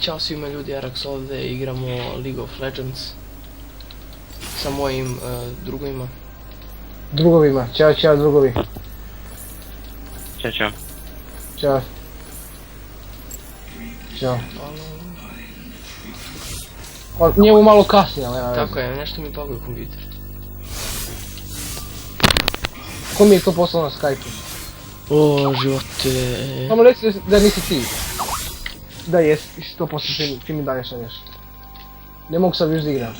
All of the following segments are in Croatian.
Ćao svima ljudi, Arax ovdje, igramo League of Legends sa mojim drugovima. Drugovima, čao drugovi. Ćao. Čao. Njemu malo kasnije, ali nema veze. Tako je, nešto mi paguje kompjuter. Ko mi je to poslao na Skype-u? O, živote. Samo reci da nisi ti. Da jesi, 100% ti mi dalje šalješ. Ne mogu sad više da igram.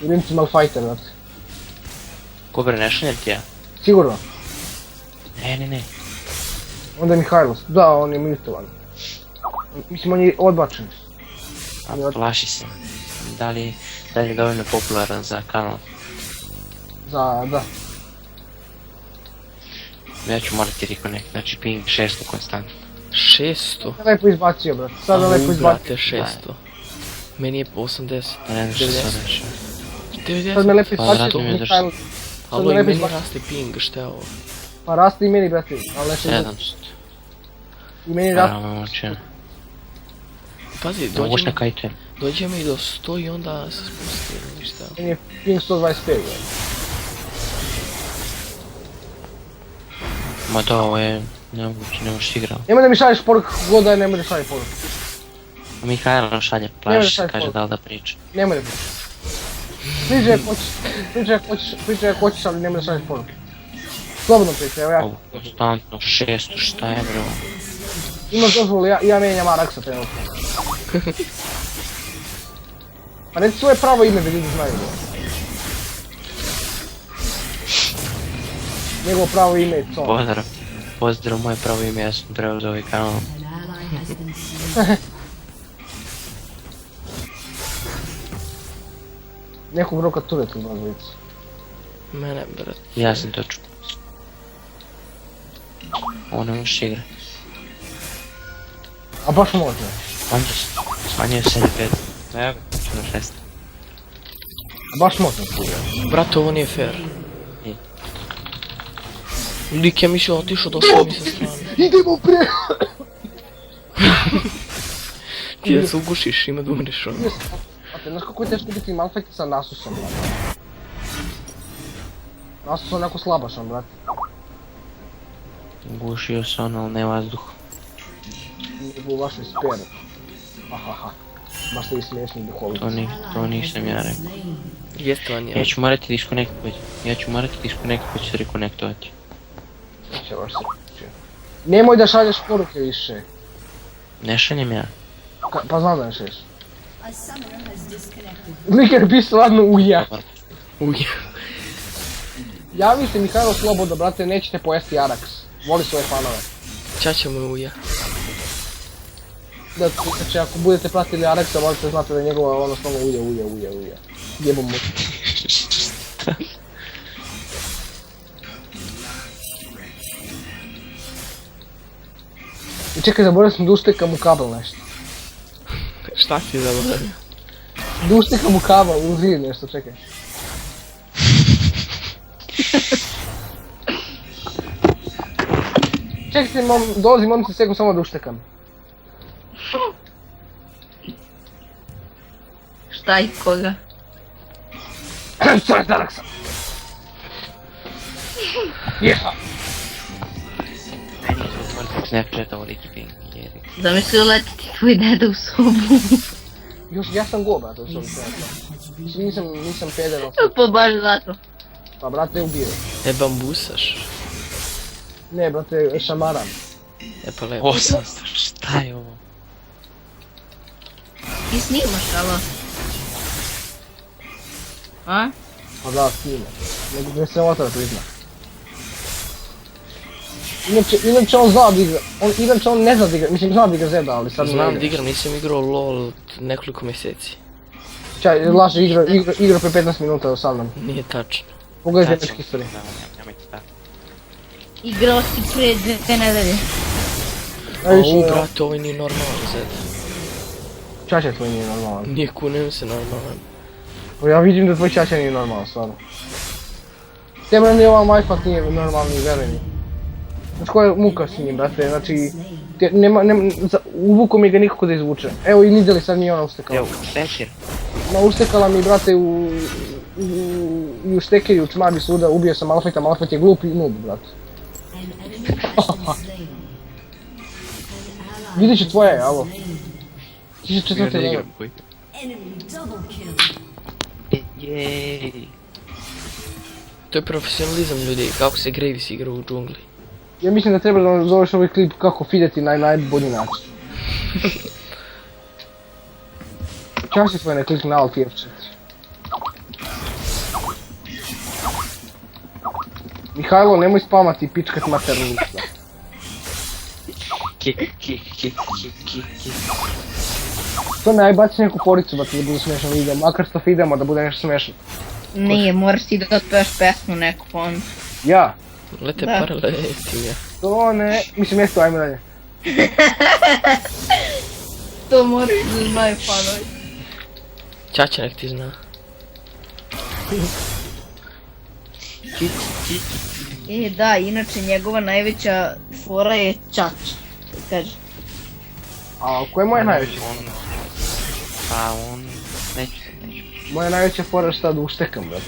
Idem ti Malfighter, brate. Kobre, ne šaljem ti ja? Sigurno? Ne. Onda je Mihajlos. Da, on je mutovan. Mislim, on je odbačen. A plaši se. Da li je dovoljno popularan za kanal? Da. Ja ću morati reconnect, znači ping 600 konstantno. 600? Lepo izbacio, brate. Sad je lepo izbacio. Brate, 600. Meni je po 80. Ne znam što se odreće. 90. Sad me lepo Pa, izbacio, zato mi je Mihajlos. Alo, i meni raste ping, šta je ovo? Pa raste i meni, brate, ali nešto izbacio. 700. I meni raste. Paramo učinu. Pazi, Moguš na kajtujem. dođemo i do 100 i onda se spusti, ništa. Meni je ping 125, brate. Ma da, ovo je nemoguće, ne možeš igrati. Nemoj da mi šalješ poruku, god da je nemoj da šalješ poruku. A Mihajlo nam šalje, plaši se, kaže da li da priča. Nemoj da pričaš. Pričaj ako hoćeš, ali nemoj da šalješ poruku. Slobodno pričaj, evo ja. Ovo konstantno 600, šta je bro? Imaš dozvolu, ja mijenjam Araxa trenutno. Pa reci svoje pravo ime da ljudi znaju. Njegovo pravo ime je Con. Pozdrav, moje pravo ime, ja sam preuzeo ovaj kanal. Nekog roka Turet ima zvici. Mene, brat. Ja sam to čuo. Ovo ne možeš igrati. A baš može. Smanjuje se 5. Evo ga, ću na 6. A baš može. Brate, ovo nije fair. I? Lik je mislio otišao do sve mi se strane. Idemo pre! Ti da se ugušiš, ima da umriš ono. A te znaš kako je teško biti Malfighter sa Nasusom, brate? Nasus je onako slabašan, brate. Gušio se ono, ali ne vazduh. Nego u vašoj speru. Hahaha. Baš ste vi smiješni duhovici. To nisam ja rekao. Jeste on je. Ja ću morati disconnectovati. Pa ću se reconnectovati. Neće baš se učio. Nemoj da šalješ poruke više. Ne šaljem ja. Pa znam da ne šalješ. Liker bi stvarno uja. Uj. Javi se Mihajlo slobodno, brate, nećete pojesti Arax. Voli svoje fanove. Čača mu uja. Da, znači ako budete pratili Araxa, morate znati da je njegova ono stvarno uja. Jebom mu. I čekaj, zaboravio sam da uštekam u kabel nešto. Šta si zaboravio? Da uštekam u kabel, u zid nešto, čekaj. Čekajte, dolazi momci sekund samo da uštekam. Šta i koga? Sorry, Araxa! Jeha! Snapchat ovoliki ping, jerik. Zamislio letiti tvoj deda u sobu. Još, ja sam go, brate, u sobi Snapchat. Nisam peder, Pa baš zato. pa brate ubio. E, bambusaš. Ne, brate, šamaram. E pa lepo. 800, šta je ovo? Ti snimaš, alo? A? Pa da, snima. Ne se otra prizna. Inače on zna da igra, inače on ne zna da igra, mislim zna da igra Zeda, ali sad ne igra. Znam da igram, nisam igrao LOL nekoliko mjeseci. Čaj, laže, igra pre 15 minuta sa mnom. Nije tačno. Pogledaj Dečki history. Nemojte tako. Igrao si pre 2 nedelje. O, brate, ovo nije normalno, Zed. Čača tvoj nije normalan. Nije, kunem se normalan. Ja vidim da tvoj čača nije normalan, stvarno. Tebi ni ova Minecraft nije normalni, veruj mi. Znaš koja je muka s njim, brate, znači... Uvuko mi ga nikako da izvuče. Evo i vidjeli sad mi je ona ustekala. Evo, štekir. Ma ustekala mi, brate, u štekeri, u čmari svuda, ubio sam Malfajta, Malfajt je glup i noob, brate. Vidit ću tvoje, alo. Ti će četvrte njega. Jej. To je profesionalizam ljudi, kako se Graves igra u džungli. Ja mislim da treba da zoveš ovaj klip kako fideti na najbolji način. Čak si tvoj ne klik na Alt F4. Mihajlo, nemoj spamati i pičkat maternu. Ki. To ne, aj baci neku poricu, brate, da bude smiješan video, makar što idemo da bude nešto smiješno. Nije, moraš ti da otpevaš pesmu neku onda. Ja? Lete Da. paraleli ja. To ne, mislim mjesto, ajmo dalje. To moraš da znaju fanovi. Čača nek ti zna. Da, inače njegova najveća fora je čač. Kaže. A ko je moja najveća? Pa on... Neću. Moja najveća fora je šta da uštekam, brate.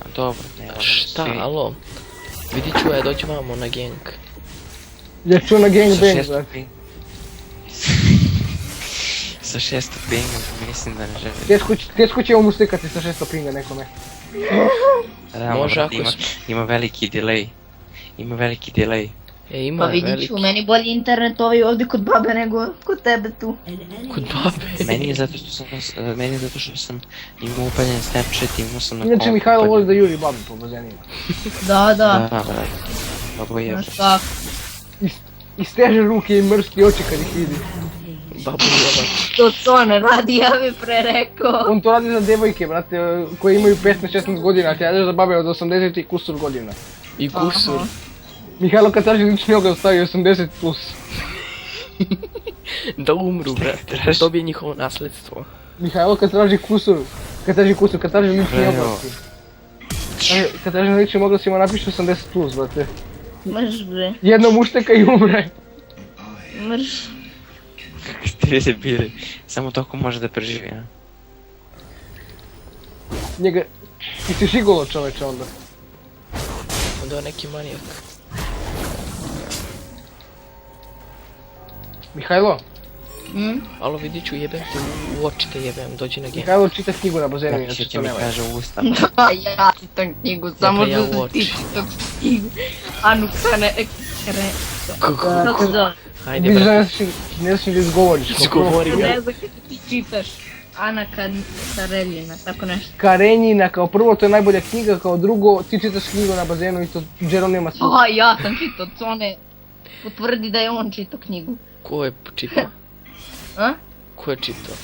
A dobro, ne moram Šta, svi. alo? Vidit ću ja doći vamo na gang. Ja ću na Sa gangbang, 600 brate. ping. Sa 600 pinga mislim da ne želi. Teško će vam ustekati sa 600 pinga nekome. Da, Može brate, ako ima veliki delay. Ima veliki delay. Ima Pa vidit veliki. ću, meni bolji internet ovaj ovdje kod babe nego kod tebe tu. Kod babe. Meni je zato što sam imao upaljen Snapchat, imao sam na Inače kompu Mihajlo voli da upaljen. juri babu po bazenima. Da, da. Da, brate. Ovo je... Znaš kako. Isteže ruke i mrski oči kad ih vidi. Babu jeba. To ne radi, ja bi pre rekao. On to radi za devojke, brate, koje imaju 15-16 godina, a ti radeš za babe od 80 i kusur godina. I kusur. Aha. Mihajlo kad traži lični oglas stavi 80 plus. Da umru, brate. Dobije njihovo nasljedstvo. Mihajlo kad traži kusur, kad traži lični Evo. oglas. Kad traži ličnim oglasima napiše 80 plus, brate. Mrš bre, Jednom ušteka i umre. mrš. Kakvi ste bili. Samo toko može da preživi, a? Njega... Ti si žigolo čoveče onda. Onda je neki manijak. Mihajlo, Alo, vidit ću, jebem ti u oči te jebem, dođi na gang. Mihajlo čita knjigu na bazenu, Tako inače će to mi nema. kaže u usta. Da, ja čitam knjigu, samo ja u da oči. ti čitam knjigu. Anukane ekre... Kako? Kako se zove? Ajde, Vidiš da brate. ne znaš ni da izgovoriš. Izgovori ga. Ne znam kada ti čitaš. Ana Karenjina, tako nešto. Karenjina, kao prvo to je najbolja knjiga, kao drugo ti čitaš knjigu na bazenu i to Jeronima Sud. Aha, ja sam čitao, Cone potvrdi da je on čitao knjigu. Ko je čitao? A? Ko je čitao?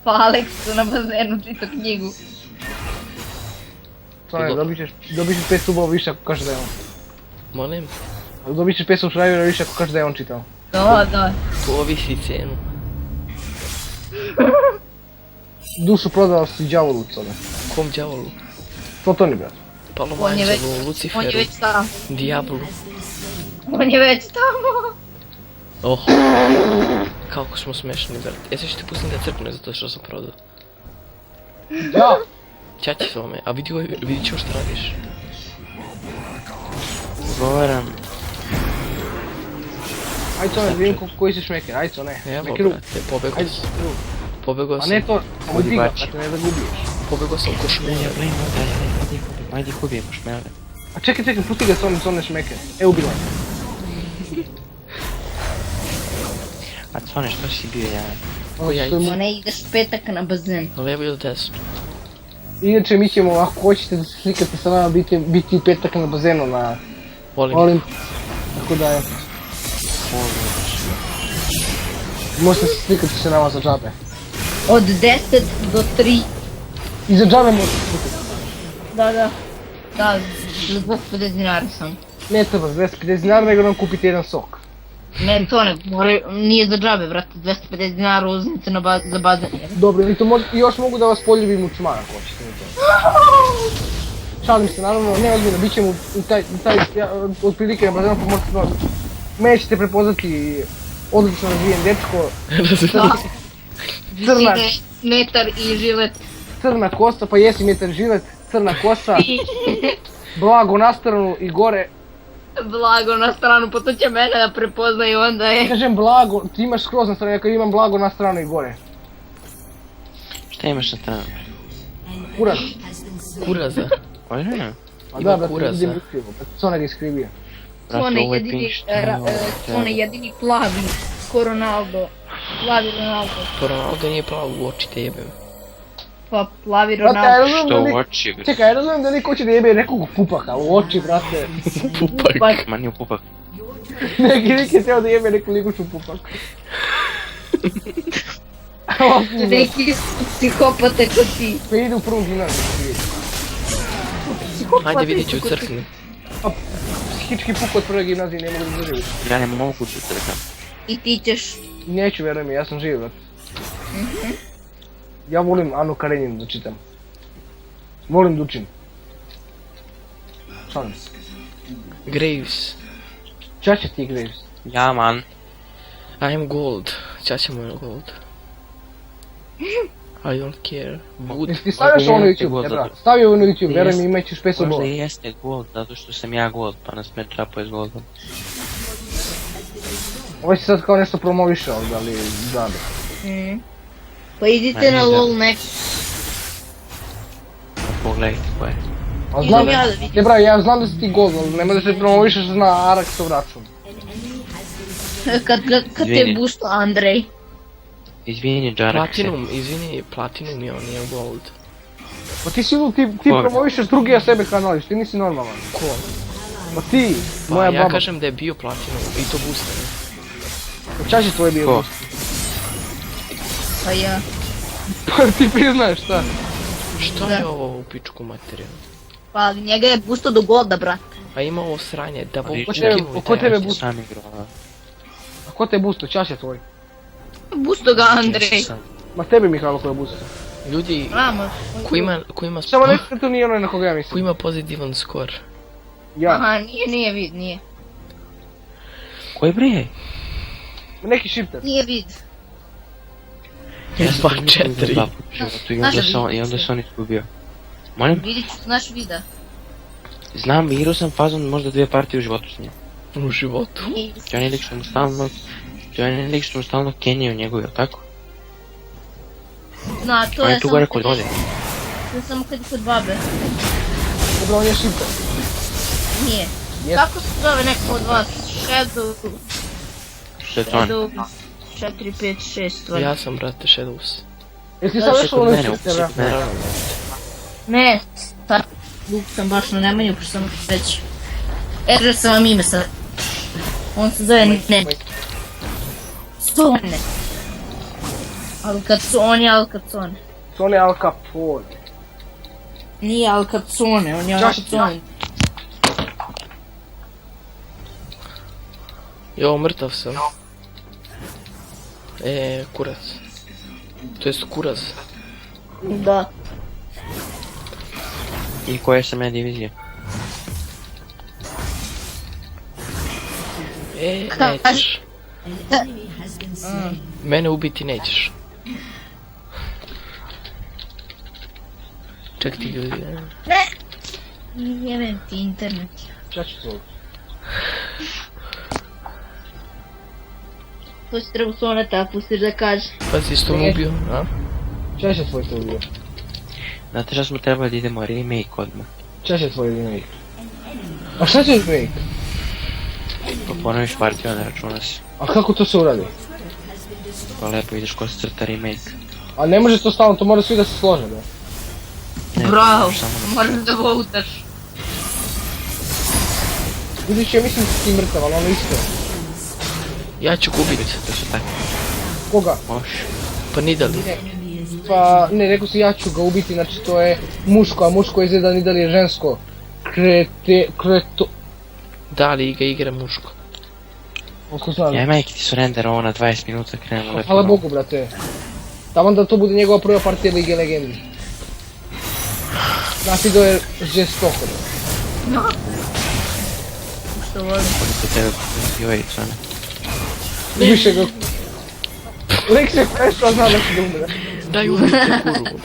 Pa Alex na bazenu čitao knjigu. Stvarno, dobit ćeš 5 subova više ako kaže da je on. Molim? Ali dobit ćeš 5 subscribera više ako kaže da je on čitao. Da, da. To ovisi cenu. Dušu prodao si đavolu sada. Kom đavolu? Plotoni, brat. Palo On je već, Vanđelu, on je Luciferu, već tamo. Diablu. On je već tamo. Oh. Kako smo smešni, brate. Jesi što ti pustim da crkne zato što sam prodao? Ja! Ćaći s ovome, a vidi ću što radiš. Govoram. Ajde Cone, vidim koji si šmeker, ajde Cone. Evo, Šmekeru. brate, pobegao Ajde, sam. šmekeru. Pobegao A sam. ne to, ovo Budi diga, bač. brate, ne da gubiš. Pobegao sam ko šmeja. Ajde ubijemo šmele. A čekaj, pusti ga s one šmeker. E, ubila je. A Cone, što si bio ja? Ko jajce? One ideš petak na bazen. Levo ili desno? Inače mi ćemo, ako hoćete da se slikate sa nama, biti petak na bazenu na Volim. Olim. Tako da je. Možete se slikati sa nama za džabe. Od 10 do 3. I za džabe možete se slikati. Da, da. Da, za 250 dinara sam. Ne treba, 250 dinara nego nam kupite jedan sok. Ne, to ne, nije za džabe, brate, 250 dinara uzmite za bazen. Dobro, i to još mogu da vas poljubim u čmar ako hoćete mi to. Šalim se, naravno, ne ozbiljno, bit će mu otprilike bazeno pomorski. Mene ćete prepoznati odlično razvijen dečko, crna, Metar i žilet. crna kosa, pa jesi metar žilet, crna kosa, blago na stranu i gore. Blago na stranu, pa to će mene da prepoznaju onda je. Kažem blago, ti imaš skroz na stranu, ja kažem imam blago na stranu i gore. Šta imaš na stranu? Kuraz. Kuraza. Ozbiljno? A Ima da, brate, kuraza. idem iskrivo, Sona ga iskrivio. Brate, Svone ovo je jedini, pinč, ovo je Svone jedini plavi, ko Ronaldo. Plavi Ronaldo. To Ronaldo nije plavo u oči, te jebem. Pa plavi Brate, ja Ronaldo. razumijem Što da u niko... oči, bre? Čekaj, ja razumijem da niko hoće da jebe nekog pupaka u oči, brate. Pupak. Ma nije u pupak. Neki je teo da jebe neku liguću pupak. Neki psihopate kod ti. Pa ide u prvu gimnaziju. Ajde vidjet ću u crkvi. A psihički puk od prve gimnazije ne mogu da doživim. Ja ne mogu da trkam. I ti ćeš. Neću, vjeruj mi, ja sam živ, brate. Ja volim Anu Kareninu da čitam. Volim da učim. Šalim se. Graves. Čače ti Graves. Ja, man. I am gold. Čača mu je gold. I don't care. Wood. Jesi ti stavio ovo na jeste YouTube, gold, ne zato- brat? Stavio ovo na YouTube, vjeruj mi, Jeste. imat ćeš 500 Možda dolara. i jeste gold, zato što sam ja gold, pa nas me trapuje s goldom. Ovo si sad kao nešto promovišao, da li zabe. Pa idite Meni na da. LOL nek. Pa pogledajte ko je. A Idem znam, ja da vidim. ne bra, ja znam da si ti gold, ali nema da se promovišeš na Araxov račun. Kad te Izvini. busto Andrej. Izvini, Jarak se. Platinum, izvini, Platinum je on, nije gold. Pa ti si ti Koga? promovišeš drugi, a sebe kanališ, ti nisi normalan. Ko? Pa ti, Pa moja ja baba. kažem da je bio Platinum i to boostanje. Čas je tvoj bio Ko? gost? Pa ja. Pa ti priznaješ šta? Što Da. je ovo u pičku materiju? Pa njega je busto do golda, brat. A ima ovo sranje, da Ali bo ko tebe- ukinuli ko taj tebe item. boost- Sam igrao, a? A ko te busto, čas je tvoj? Busto ga Andrej. Sam. Ma tebi Mihajlo ko je busto. Ljudi, Ramos. ko ima, Samo nešto da to nije onaj na koga ja ko mislim. ima pozitivan skor. Ja. Aha, nije vid, nije. Koji bre? Neki šipter. Nije vid. Ja sam Dva, to nikad vidio četiri. dva puta u životu i Znaš onda da sam, vidiš i onda sve. sam izgubio. Molim? Vidit ću, znaš vida. Znam, igrao sam fazon možda 2 partije u životu s njim. U životu. To je onaj lik što mu stalno... To je onaj lik što mu stalno kenjaju njegovi, jel tako? Zna, to On je je tu samo gore kad kod je, vode. to je samo kad je kod babe. Dobro, on je šipter. Nije. Jes. Kako se zove neko od vas? Shadow, Što je to on? Shadow 4, 5, 6 stvari. Ja sam, brate, Shadows. Jesi ti Da, sad Što nešto kod ono mene, šiptera? ne. Naravno. Ne, sad luk sam baš na Nemanju, pošto sam već... Eže sam vam ime sad. On se zove ne. Sone. Alcazone, Alcazone. On je Al Capone. Nije Alcazone, on je Čaš- Alcazone. Jo, mrtav sam. Kurac. To jest kuraz. Da. I koje sam ja divizije? Nećeš. Mene ubiti nećeš. Ček ti ljudi. Ne! Jebem ti internet. Čas je tvoj. To si treba soneta, pustiš da kaže. Pazi, što mu ubio, a? Čas je tvoj to bio. Znate šta smo trebali da idemo remake odmah? Čas je tvoj remake. A šta će remake? Pa ponoviš partiju, a ne računa se. A kako to se uradi? Pa lepo ideš ko se crta remake. A ne može to stalno, to mora svi da se slože, da? Ne, Bravo, samo da- moraš da voutaš. Vidiš, ja mislim da si ti mrtav, ali ono isto. Ja ću gubit. To su tako. Koga? Može. Pa Nidali. Pa, ne, rekao si ja ću ga ubiti, znači to je muško, a muško izgleda ni da li je žensko. Kreto... Da li ga igra muško? Otko znam. Ja majke ti su render ovo na 20 minuta krenemo lepo. Hvala Bogu, brate. Tamo da to bude njegova prva partija Lige Legendi. Znači da je žestoko. Što volim. Koliko tebe ubijaju stvarno. Više ga... Lik se prešao, zna da će da umre. Daj ubijte kurvu.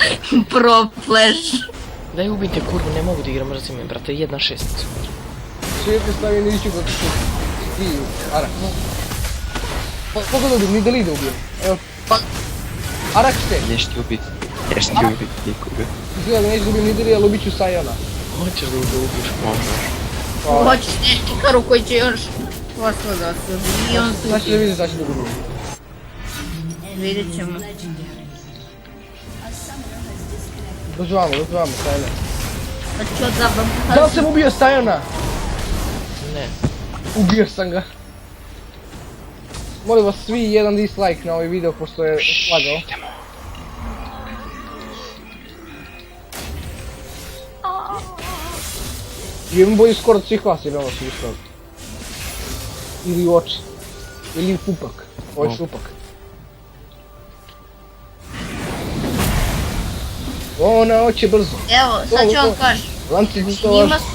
Pro flash. Daj ubijte kurvu, ne mogu da igram, mrzim me, brate, 1-6. Svijetno stavio niću ga ti, Arak. Pogledaj, ni da li da ubijem. Evo. Arak ste. Ideš ti ubiti. Ideš ti ubiti, nikoga. Izgleda da neću da ubijem ni da li, ali ubit ću Sajona. Hoćeš da ubiš? Možda. Hoćeš neki karu koji će još posla da se ubije i on se Znači da ubije. vidim šta će da ubijem. Vidjet ćemo. Dođu vamo, Sajona. Pa ću odzabam. Da li sam ubio Sajona? Ne. Ubio sam ga. Molim vas svi jedan dislike na ovaj video pošto je slagao. Imam bolji skor od svih vas jer ovo su skor. Ili u oči. Ili u pupak. Ovo je šupak. O, na oči brzo. Evo, sad ću vam kažem. Lanci ti to Njima vaš. su,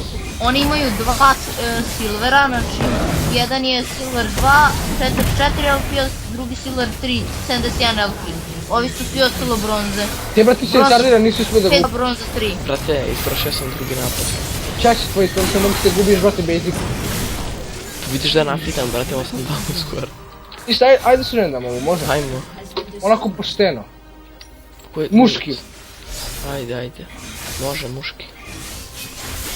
oni imaju dva silvera, znači jedan je silver 2, 4 LP, drugi silver 3, 71 LP. Ovi su svi ostalo bronze. Te brati se retardira, nisu sve da 5 gubi. bronza 3. Brate, isprošao sam drugi napad. Čači tvoji, to se mogu se gubiš, brate, basic. Vidiš da nafitam, brate, ovo sam dao skoro. Ništa, ajde su rendam ovo, može? Hajmo. Onako pošteno. Koje- Muški. Ajde. Može, muški.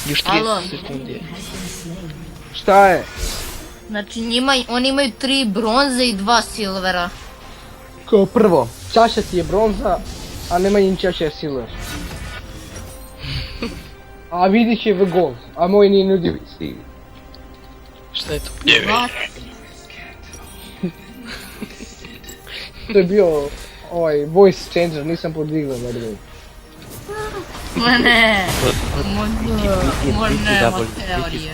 Još Alo. 30 sekundi je. Šta je? Znači oni imaju 3 bronze i 2 silvera. Kao prvo, čaša ti je bronza, a Nemanjin čaša je silver. A Vidić je v gold, a moj nije nudio. Šta je to? To je bio ovaj voice changer, nisam podigao na drugi. Ma ne, Biti nema double, teorije.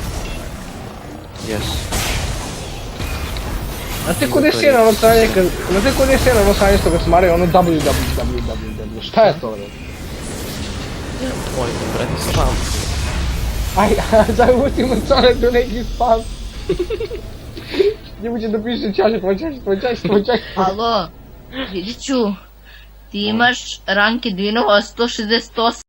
Yes. Znate kod je sjena ono sanje, znate kod je sjena ono sanje što ga smaraju ono www, šta je to bre? Molim te, brate, spam. Aj, zagutimo cane do neki spam. Njemu će da piše čaša. Alo, vidit ću, ti imaš ranke Dvinova 168.